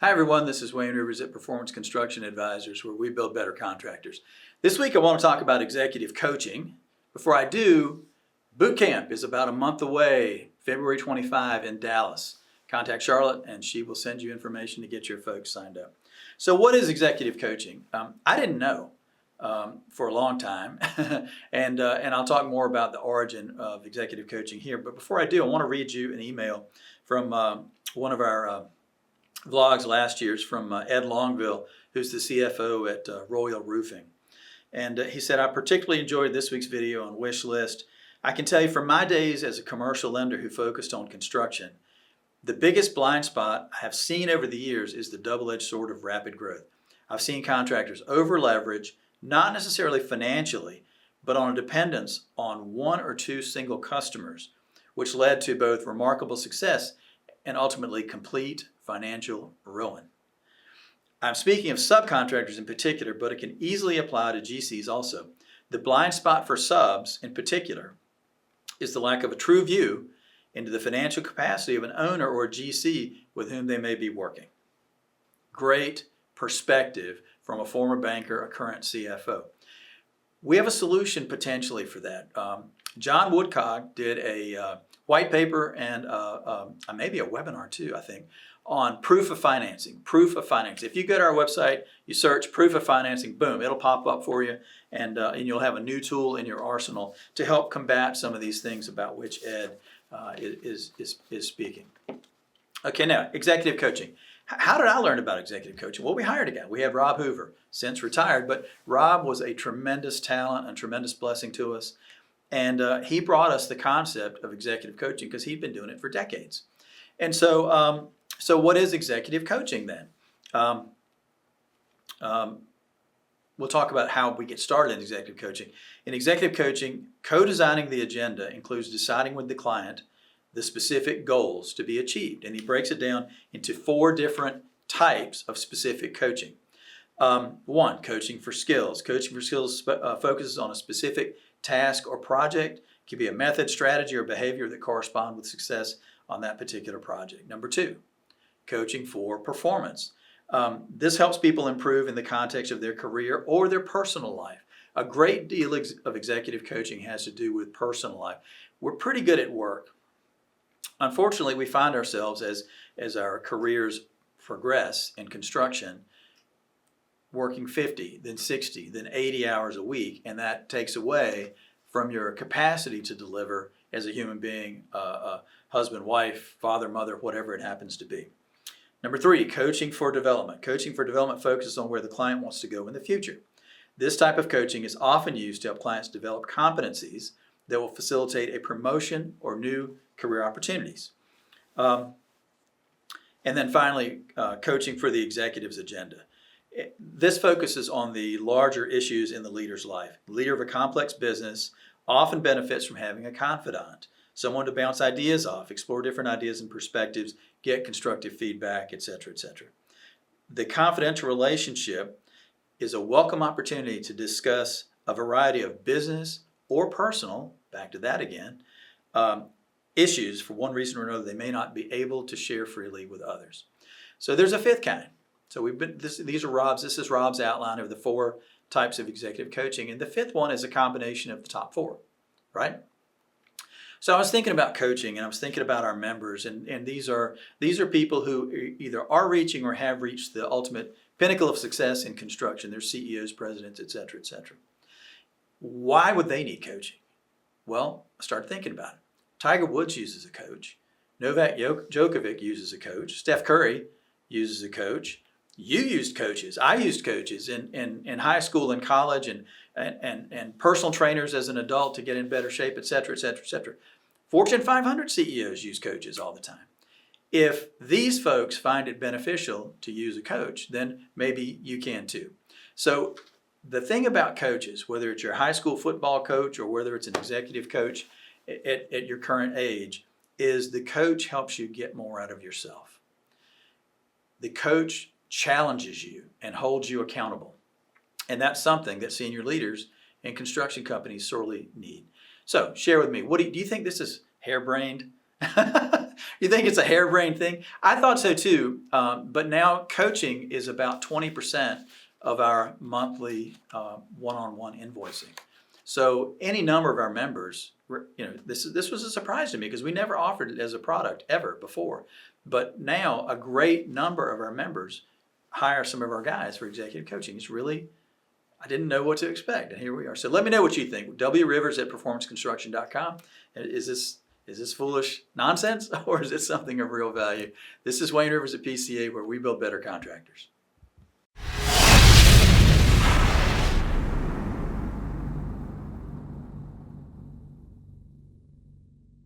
Hi everyone, this is Wayne Rivers at Performance Construction Advisors, where we build better contractors. This week I want to talk about executive coaching. Before I do, boot camp is about a month away, February 25 in Dallas. Contact Charlotte and she will send you information to get your folks signed up. So what is executive coaching? I didn't know for a long time, and I'll talk more about the origin of executive coaching here. But before I do, I want to read you an email from one of our vlogs last year's from Ed Longville, who's the CFO at Royal Roofing. And he said, I particularly enjoyed this week's video on wish list. I can tell you from my days as a commercial lender who focused on construction, the biggest blind spot I have seen over the years is the double-edged sword of rapid growth. I've seen contractors over-leverage, not necessarily financially, but on a dependence on one or two single customers, which led to both remarkable success and ultimately complete financial ruin. I'm speaking of subcontractors in particular, but it can easily apply to GCs also. The blind spot for subs in particular is the lack of a true view into the financial capacity of an owner or a GC with whom they may be working. Great perspective from a former banker, a current CFO. We have a solution potentially for that. John Woodcock did a white paper and maybe a webinar too, I think, on proof of financing. Proof of financing. If you go to our website, you search proof of financing, boom, it'll pop up for you, and you'll have a new tool in your arsenal to help combat some of these things about which Ed is speaking. Okay, now executive coaching. How did I learn about executive coaching? Well, we hired a guy. We had Rob Hoover, since retired, but Rob was a tremendous talent and tremendous blessing to us. And he brought us the concept of executive coaching because he'd been doing it for decades. And so, so what is executive coaching then? We'll talk about how we get started in executive coaching. In executive coaching, co-designing the agenda includes deciding with the client the specific goals to be achieved. And he breaks it down into 4 different types of specific coaching. 1, coaching for skills. Coaching for skills focuses on a specific task or project. It could be a method, strategy, or behavior that correspond with success on that particular project. Number 2, coaching for performance. This helps people improve in the context of their career or their personal life. A great deal of executive coaching has to do with personal life. We're pretty good at work. Unfortunately, we find ourselves as our careers progress in construction, working 50, then 60, then 80 hours a week, and that takes away from your capacity to deliver as a human being, husband, wife, father, mother, whatever it happens to be. Number 3, coaching for development. Coaching for development focuses on where the client wants to go in the future. This type of coaching is often used to help clients develop competencies that will facilitate a promotion or new career opportunities. And then finally, coaching for the executive's agenda. This focuses on the larger issues in the leader's life. The leader of a complex business often benefits from having a confidant, someone to bounce ideas off, explore different ideas and perspectives, get constructive feedback, etc., etc. The confidential relationship is a welcome opportunity to discuss a variety of business or personal, back to that again, issues for one reason or another they may not be able to share freely with others. So there's a 5th kind. So this is Rob's outline of the 4 types of executive coaching, and the 5th one is a combination of the top 4, right? So I was thinking about coaching, and I was thinking about our members, and these are people who either are reaching or have reached the ultimate pinnacle of success in construction. They're CEOs, presidents, etc., etc. Why would they need coaching? Well, I started thinking about it. Tiger Woods uses a coach. Novak Djokovic uses a coach. Steph Curry uses a coach. You used coaches. I used coaches in high school and college and personal trainers as an adult to get in better shape, etc., etc., etc. Fortune 500 CEOs use coaches all the time. If these folks find it beneficial to use a coach, then maybe you can too. So the thing about coaches, whether it's your high school football coach or whether it's an executive coach at your current age, is the coach helps you get more out of yourself. The coach challenges you and holds you accountable. And that's something that senior leaders and construction companies sorely need. So share with me, do you think this is harebrained? You think it's a harebrained thing? I thought so too, but now coaching is about 20% of our monthly one-on-one invoicing. So any number of our members, this was a surprise to me because we never offered it as a product ever before. But now a great number of our members hire some of our guys for executive coaching. It's really, I didn't know what to expect, and here we are. So let me know what you think. wrivers@performanceconstruction.com. Is this foolish nonsense, or is it something of real value? This is Wayne Rivers at PCA, where we build better contractors.